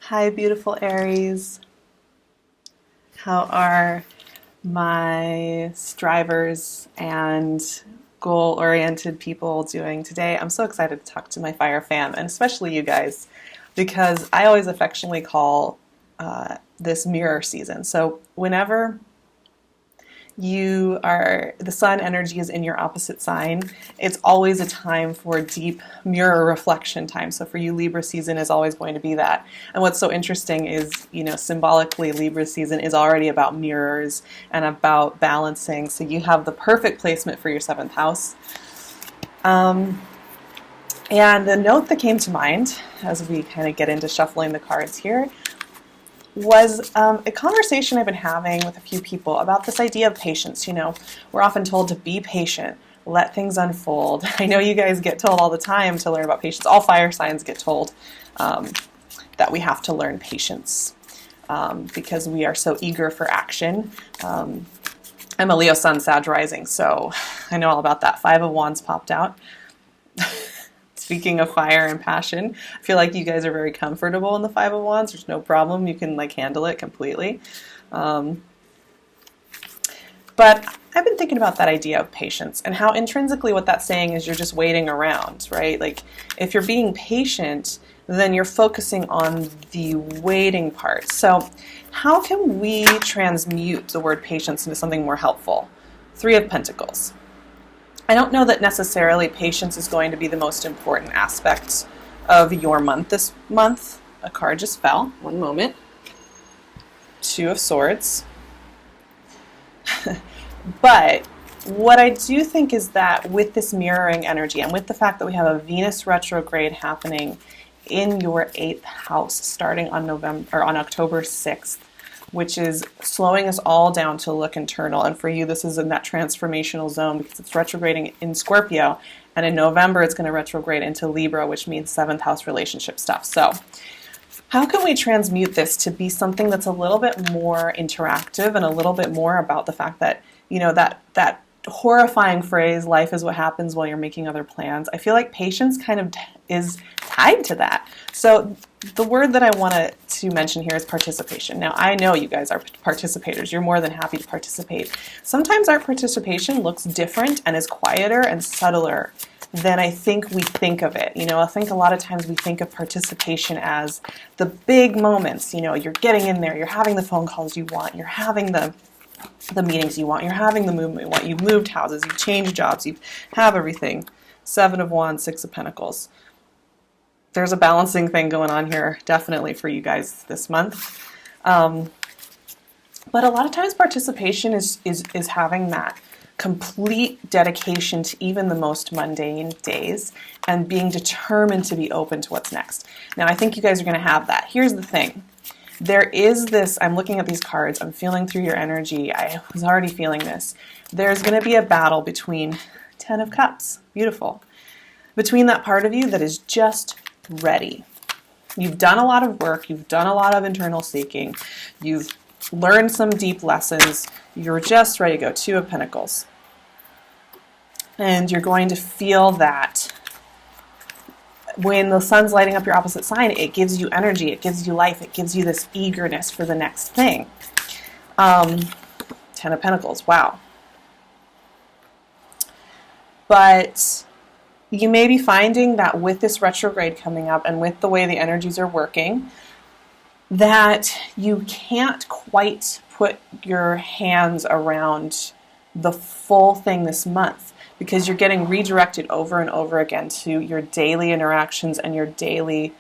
Hi, beautiful Aries. How are my strivers and goal-oriented people doing today? I'm so excited to talk to my fire fam, and especially you guys, because I always affectionately call this mirror season. So whenever the sun energy is in your opposite sign, it's always a time for deep mirror reflection time. So for you, Libra season is always going to be that. And what's so interesting is, symbolically, Libra season is already about mirrors and about balancing. So you have the perfect placement for your 7th house. And the note that came to mind as we kind of get into shuffling the cards here was a conversation I've been having with a few people about this idea of patience. We're often told to be patient, let things unfold. I know you guys get told all the time to learn about patience. All fire signs get told that we have to learn patience because we are so eager for action. I'm a Leo Sun, Sag rising, so I know all about that. 5 of Wands popped out. Speaking of fire and passion, I feel like you guys are very comfortable in the 5 of Wands. There's no problem. You can handle it completely. But I've been thinking about that idea of patience and how intrinsically what that's saying is you're just waiting around, right? Like if you're being patient, then you're focusing on the waiting part. So how can we transmute the word patience into something more helpful? 3 of Pentacles. I don't know that necessarily patience is going to be the most important aspect of your month this month. A card just fell. One moment. 2 of Swords. But what I do think is that with this mirroring energy and with the fact that we have a Venus retrograde happening in your 8th house starting on October 6th, which is slowing us all down to look internal. And for you, this is in that transformational zone because it's retrograding in Scorpio. And in November, it's going to retrograde into Libra, which means 7th house relationship stuff. So how can we transmute this to be something that's a little bit more interactive and a little bit more about the fact that, that horrifying phrase, life is what happens while you're making other plans. I feel like patience kind of is tied to that. So the word that I wanted to mention here is participation. Now, I know you guys are participators. You're more than happy to participate. Sometimes our participation looks different and is quieter and subtler than I think we think of it. I think a lot of times we think of participation as the big moments. You're getting in there, you're having the phone calls you want, you're having the meetings you want, you're having the movement you want, you've moved houses, you've changed jobs, you have everything. 7 of Wands, 6 of Pentacles. There's a balancing thing going on here, definitely for you guys this month. But a lot of times participation is having that complete dedication to even the most mundane days and being determined to be open to what's next. Now, I think you guys are going to have that. Here's the thing. There is this, I'm looking at these cards, I'm feeling through your energy, I was already feeling this. There's going to be a battle between 10 of Cups, beautiful, between that part of you that is just ready. You've done a lot of work, you've done a lot of internal seeking, you've learned some deep lessons, you're just ready to go. 2 of Pentacles. And you're going to feel that when the sun's lighting up your opposite sign, it gives you energy, it gives you life, it gives you this eagerness for the next thing. 10 of Pentacles, wow. But you may be finding that with this retrograde coming up and with the way the energies are working, that you can't quite put your hands around the full thing this month because you're getting redirected over and over again to your daily interactions and your daily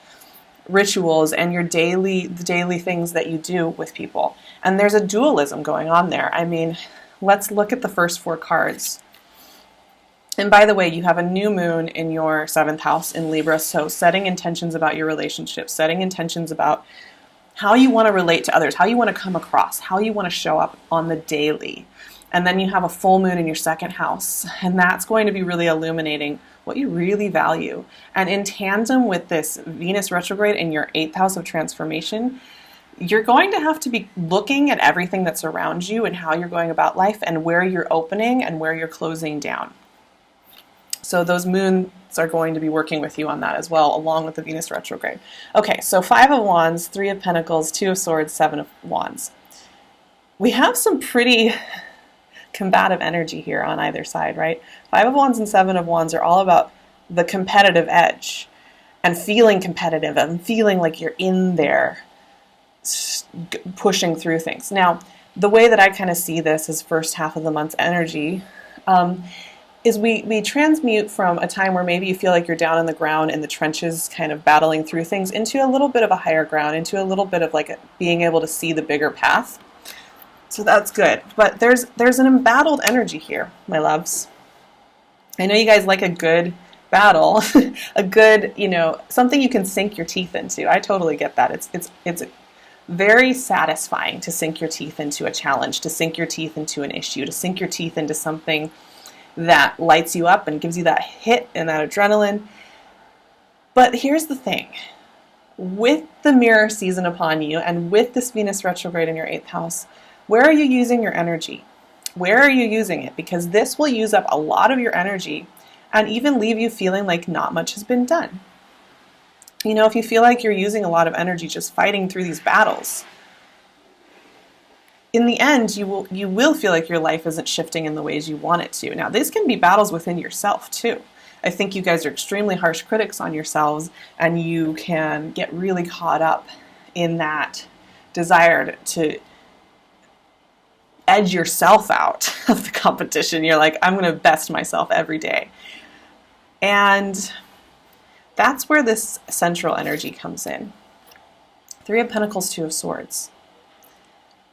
rituals and the daily things that you do with people. And there's a dualism going on there. I mean, let's look at the first 4 cards. And by the way, you have a new moon in your 7th house in Libra, so setting intentions about your relationship, setting intentions about how you want to relate to others, how you want to come across, how you want to show up on the daily. And then you have a full moon in your 2nd house, and that's going to be really illuminating what you really value. And in tandem with this Venus retrograde in your 8th house of transformation, you're going to have to be looking at everything that's around you and how you're going about life and where you're opening and where you're closing down. So those moons are going to be working with you on that as well, along with the Venus retrograde. Okay, so 5 of Wands, 3 of Pentacles, 2 of Swords, 7 of Wands. We have some pretty combative energy here on either side, right? 5 of Wands and 7 of Wands are all about the competitive edge and feeling competitive and feeling like you're in there pushing through things. Now, the way that I kind of see this as first half of the month's energy is we transmute from a time where maybe you feel like you're down on the ground in the trenches kind of battling through things into a little bit of a higher ground, into a little bit of like being able to see the bigger path. So that's good. But there's an embattled energy here, my loves. I know you guys like a good battle, a good, something you can sink your teeth into. I totally get that. It's very satisfying to sink your teeth into a challenge, to sink your teeth into an issue, to sink your teeth into something that lights you up and gives you that hit and that adrenaline. But here's the thing. With the mirror season upon you and with this Venus retrograde in your 8th house, where are you using your energy? Where are you using it? Because this will use up a lot of your energy and even leave you feeling like not much has been done. If you feel like you're using a lot of energy just fighting through these battles, in the end, you will feel like your life isn't shifting in the ways you want it to. Now, these can be battles within yourself, too. I think you guys are extremely harsh critics on yourselves, and you can get really caught up in that desire to edge yourself out of the competition. You're like, I'm going to best myself every day. And that's where this central energy comes in. 3 of Pentacles, 2 of Swords.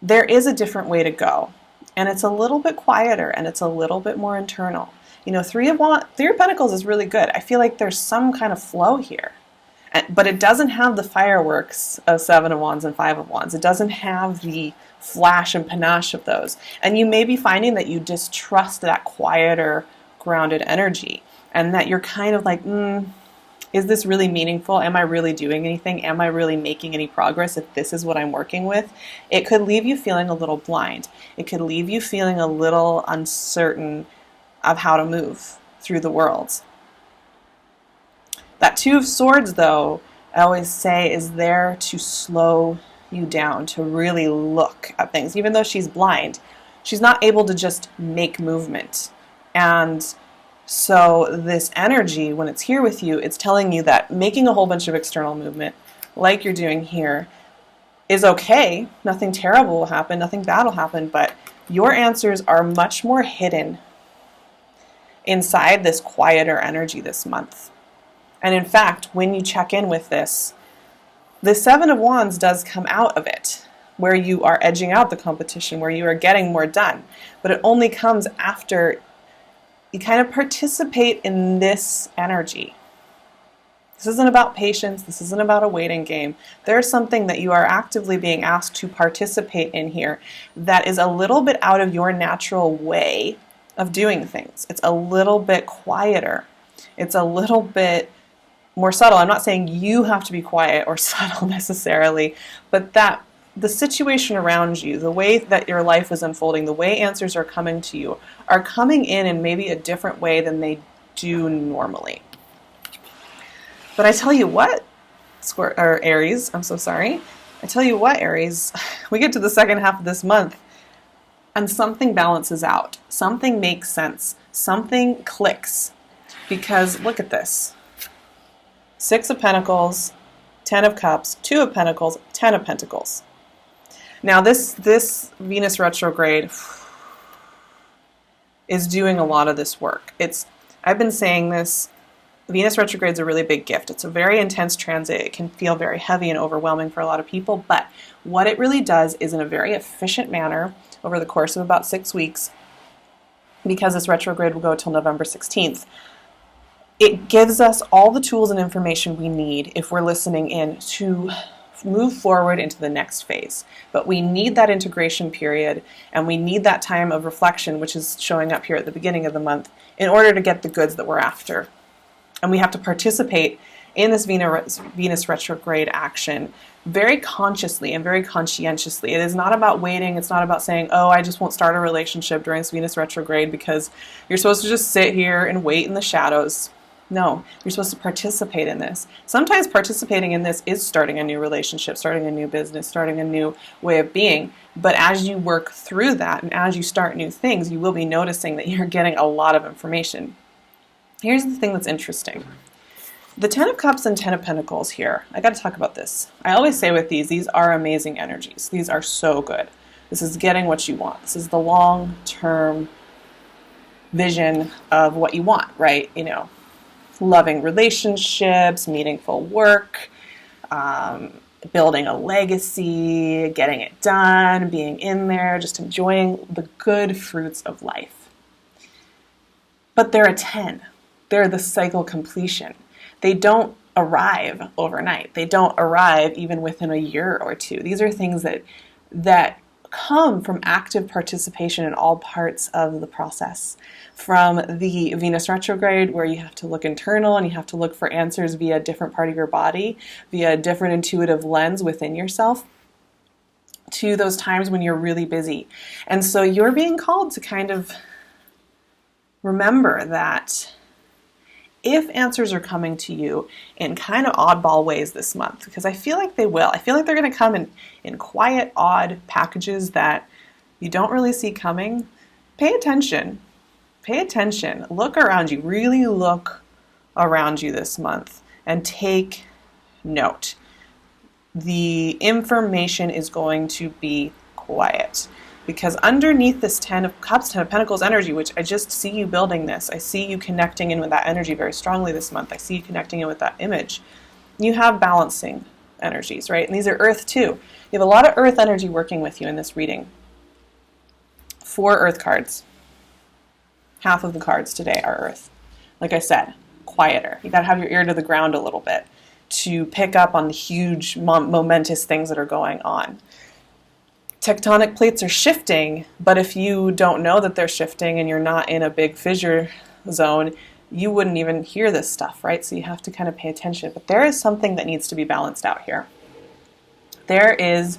There is a different way to go, and it's a little bit quieter, and it's a little bit more internal. 3 of Pentacles is really good. I feel like there's some kind of flow here, but it doesn't have the fireworks of 7 of Wands and 5 of Wands. It doesn't have the flash and panache of those. And you may be finding that you distrust that quieter, grounded energy, and that you're kind of like, is this really meaningful? Am I really doing anything? Am I really making any progress if this is what I'm working with? It could leave you feeling a little blind. It could leave you feeling a little uncertain of how to move through the world. That 2 of Swords, though, I always say is there to slow you down, to really look at things. Even though she's blind, she's not able to just make movement. And so this energy, when it's here with you, it's telling you that making a whole bunch of external movement, like you're doing here, is okay. Nothing terrible will happen, nothing bad will happen, but your answers are much more hidden inside this quieter energy this month. And in fact, when you check in with this, the 7 of Wands does come out of it, where you are edging out the competition, where you are getting more done. But it only comes after you kind of participate in this energy. This isn't about patience. This isn't about a waiting game. There's something that you are actively being asked to participate in here that is a little bit out of your natural way of doing things. It's a little bit quieter. It's a little bit more subtle. I'm not saying you have to be quiet or subtle necessarily, but that the situation around you, the way that your life is unfolding, the way answers are coming to you, are coming in maybe a different way than they do normally. But I tell you what, Aries, I'm so sorry. I tell you what, Aries, we get to the second half of this month and something balances out. Something makes sense. Something clicks. Because look at this. 6 of Pentacles, 10 of Cups, 2 of Pentacles, 10 of Pentacles. Now this Venus retrograde is doing a lot of this work. I've been saying this, Venus retrograde is a really big gift. It's a very intense transit. It can feel very heavy and overwhelming for a lot of people, but what it really does is in a very efficient manner over the course of about 6 weeks, because this retrograde will go till November 16th, it gives us all the tools and information we need if we're listening in to move forward into the next phase. But we need that integration period, and we need that time of reflection, which is showing up here at the beginning of the month, in order to get the goods that we're after. And we have to participate in this Venus retrograde action very consciously and very conscientiously. It is not about waiting. It's not about saying, oh, I just won't start a relationship during this Venus retrograde because you're supposed to just sit here and wait in the shadows. No, you're supposed to participate in this. Sometimes participating in this is starting a new relationship, starting a new business, starting a new way of being. But as you work through that and as you start new things, you will be noticing that you're getting a lot of information. Here's the thing that's interesting. The Ten of Cups and Ten of Pentacles here, I got to talk about this. I always say with these are amazing energies. These are so good. This is getting what you want. This is the long-term vision of what you want, right? You know, loving relationships, meaningful work, building a legacy, getting it done, being in there, just enjoying the good fruits of life. But they're a 10. They're the cycle completion. They don't arrive overnight. They don't arrive even within a year or two. These are things that come from active participation in all parts of the process. From the Venus retrograde, where you have to look internal and you have to look for answers via a different part of your body, via a different intuitive lens within yourself, to those times when you're really busy. And so you're being called to kind of remember that if answers are coming to you in kind of oddball ways this month, because I feel like they will. I feel like they're going to come in quiet, odd packages that you don't really see coming. Pay attention. Pay attention. Look around you. Really look around you this month and take note. The information is going to be quiet. Because underneath this Ten of Cups, Ten of Pentacles energy, which I just see you building this, I see you connecting in with that energy very strongly this month. I see you connecting in with that image. You have balancing energies, right? And these are Earth too. You have a lot of Earth energy working with you in this reading. 4 Earth cards. Half of the cards today are Earth. Like I said, quieter. You got to have your ear to the ground a little bit to pick up on the huge, momentous things that are going on. Tectonic plates are shifting, but if you don't know that they're shifting and you're not in a big fissure zone, you wouldn't even hear this stuff, right? So you have to kind of pay attention. But there is something that needs to be balanced out here. There is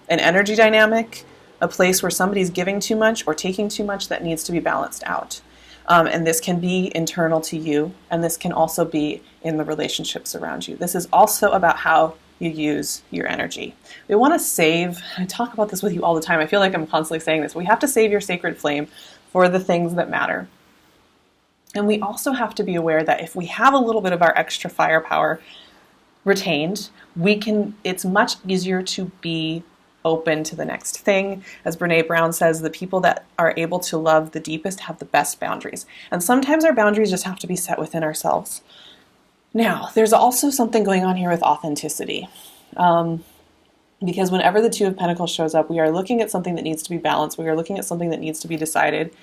an energy dynamic, a place where somebody's giving too much or taking too much that needs to be balanced out. And this can be internal to you, and this can also be in the relationships around you. This is also about how you use your energy. We want to save, I talk about this with you all the time. I feel like I'm constantly saying this. We have to save your sacred flame for the things that matter. And we also have to be aware that if we have a little bit of our extra firepower retained, it's much easier to be open to the next thing. As Brene Brown says, the people that are able to love the deepest have the best boundaries. And sometimes our boundaries just have to be set within ourselves. Now, there's also something going on here with authenticity. Because whenever the Two of Pentacles shows up, we are looking at something that needs to be balanced. We are looking at something that needs to be decided.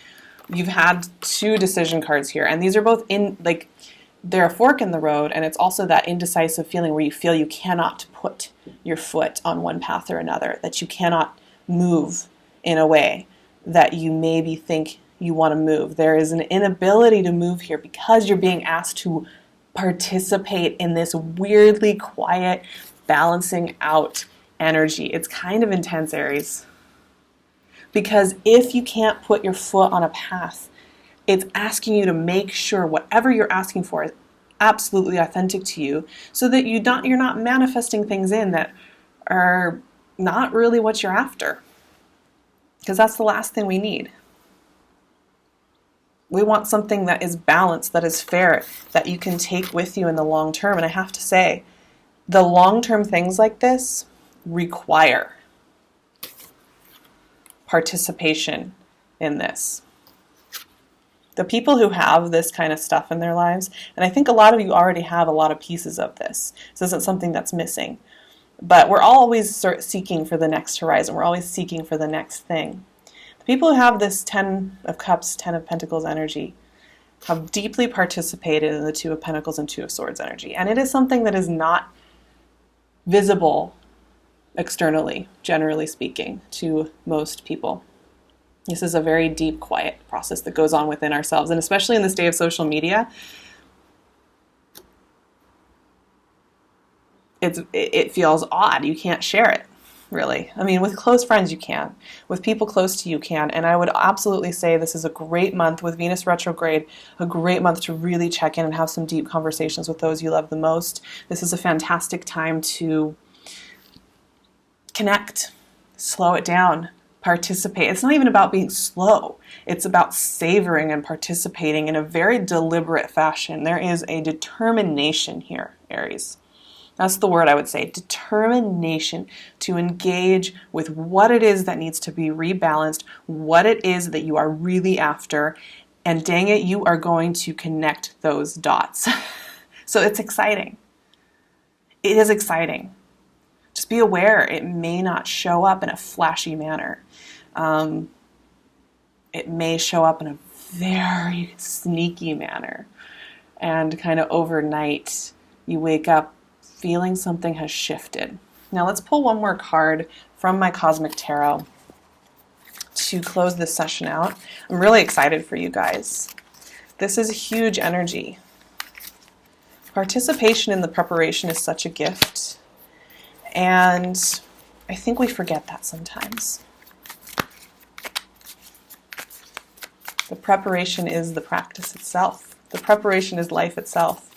You've had 2 decision cards here, and these are both they're a fork in the road, and it's also that indecisive feeling where you feel you cannot put your foot on one path or another, that you cannot move in a way that you maybe think you want to move. There is an inability to move here because you're being asked to participate in this weirdly quiet, balancing out energy. It's kind of intense, Aries. Because if you can't put your foot on a path, it's asking you to make sure whatever you're asking for is absolutely authentic to you, so that you're not manifesting things in that are not really what you're after. Because that's the last thing we need. We want something that is balanced, that is fair, that you can take with you in the long term. And I have to say, the long-term things like this require participation in this. The people who have this kind of stuff in their lives, and I think a lot of you already have a lot of pieces of this. This isn't something that's missing. But we're always seeking for the next horizon. We're always seeking for the next thing. People who have this Ten of Cups, Ten of Pentacles energy have deeply participated in the Two of Pentacles and Two of Swords energy. And it is something that is not visible externally, generally speaking, to most people. This is a very deep, quiet process that goes on within ourselves. And especially in this day of social media, it feels odd. You can't share it, really. I mean, with close friends you can. With people close to you can. And I would absolutely say this is a great month with Venus retrograde, a great month to really check in and have some deep conversations with those you love the most. This is a fantastic time to connect, slow it down, participate. It's not even about being slow. It's about savoring and participating in a very deliberate fashion. There is a determination here, Aries. That's the word I would say, determination to engage with what it is that needs to be rebalanced, what it is that you are really after, and dang it, you are going to connect those dots. So it's exciting. It is exciting. Just be aware it may not show up in a flashy manner. It may show up in a very sneaky manner. And kind of overnight, you wake up feeling something has shifted. Now let's pull one more card from my Cosmic Tarot to close this session out. I'm really excited for you guys. This is huge energy. Participation in the preparation is such a gift. And I think we forget that sometimes. The preparation is the practice itself. The preparation is life itself.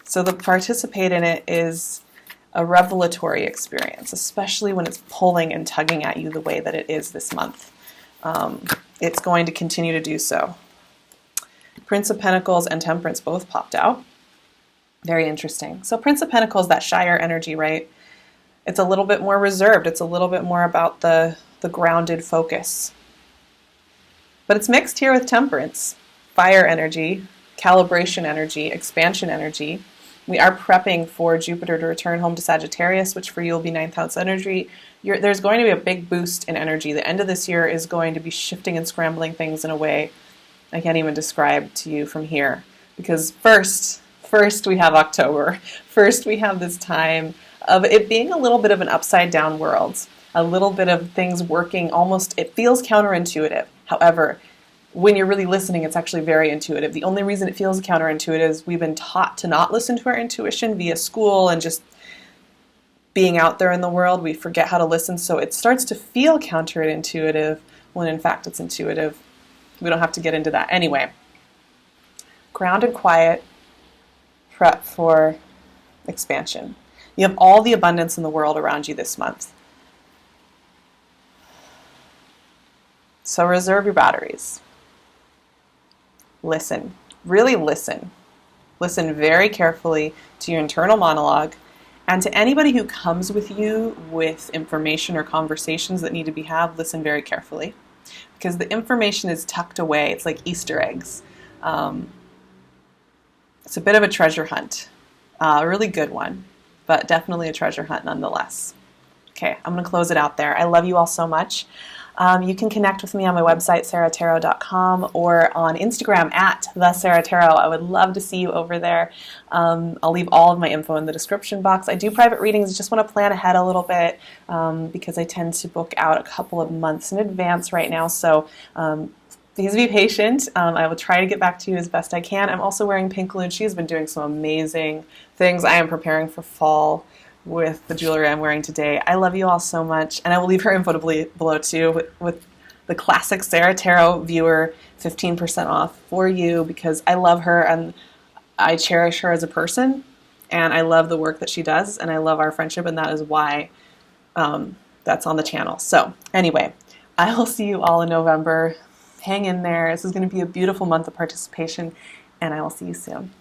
So the participate in it is a revelatory experience, especially when it's pulling and tugging at you the way that it is this month. It's going to continue to do so. Prince of Pentacles and Temperance both popped out. Very interesting. So Prince of Pentacles, that shyer energy, right? It's a little bit more reserved. It's a little bit more about the grounded focus. But it's mixed here with Temperance. Fire energy, calibration energy, expansion energy. We are prepping for Jupiter to return home to Sagittarius, which for you will be 9th house energy. There's going to be a big boost in energy. The end of this year is going to be shifting and scrambling things in a way I can't even describe to you from here. Because first we have October. First we have this time of it being a little bit of an upside down world. A little bit of things working almost, it feels counterintuitive. However, when you're really listening, it's actually very intuitive. The only reason it feels counterintuitive is we've been taught to not listen to our intuition via school and just being out there in the world. We forget how to listen, so it starts to feel counterintuitive when in fact it's intuitive. We don't have to get into that. Anyway, grounded, quiet, prep for expansion. You have all the abundance in the world around you this month. So reserve your batteries. Listen. Really listen. Listen very carefully to your internal monologue and to anybody who comes with you with information or conversations that need to be had. Listen very carefully because the information is tucked away. It's like Easter eggs. It's a bit of a treasure hunt. A really good one, but definitely a treasure hunt nonetheless. Okay, I'm going to close it out there. I love you all so much. You can connect with me on my website, SARAHTAROT.com, or on Instagram at @SARAHTAROT. I would love to see you over there. I'll leave all of my info in the description box. I do private readings. I just want to plan ahead a little bit because I tend to book out a couple of months in advance right now. So please be patient. I will try to get back to you as best I can. I'm also wearing PinkLune. She's been doing some amazing things. I am preparing for fall with the jewelry I'm wearing today. I love you all so much, and I will leave her info below too with the classic Sarah Tarot viewer 15% off for you because I love her and I cherish her as a person, and I love the work that she does, and I love our friendship, and that is why that's on the channel. So anyway, I will see you all in November. Hang in there. This is going to be a beautiful month of participation, and I will see you soon.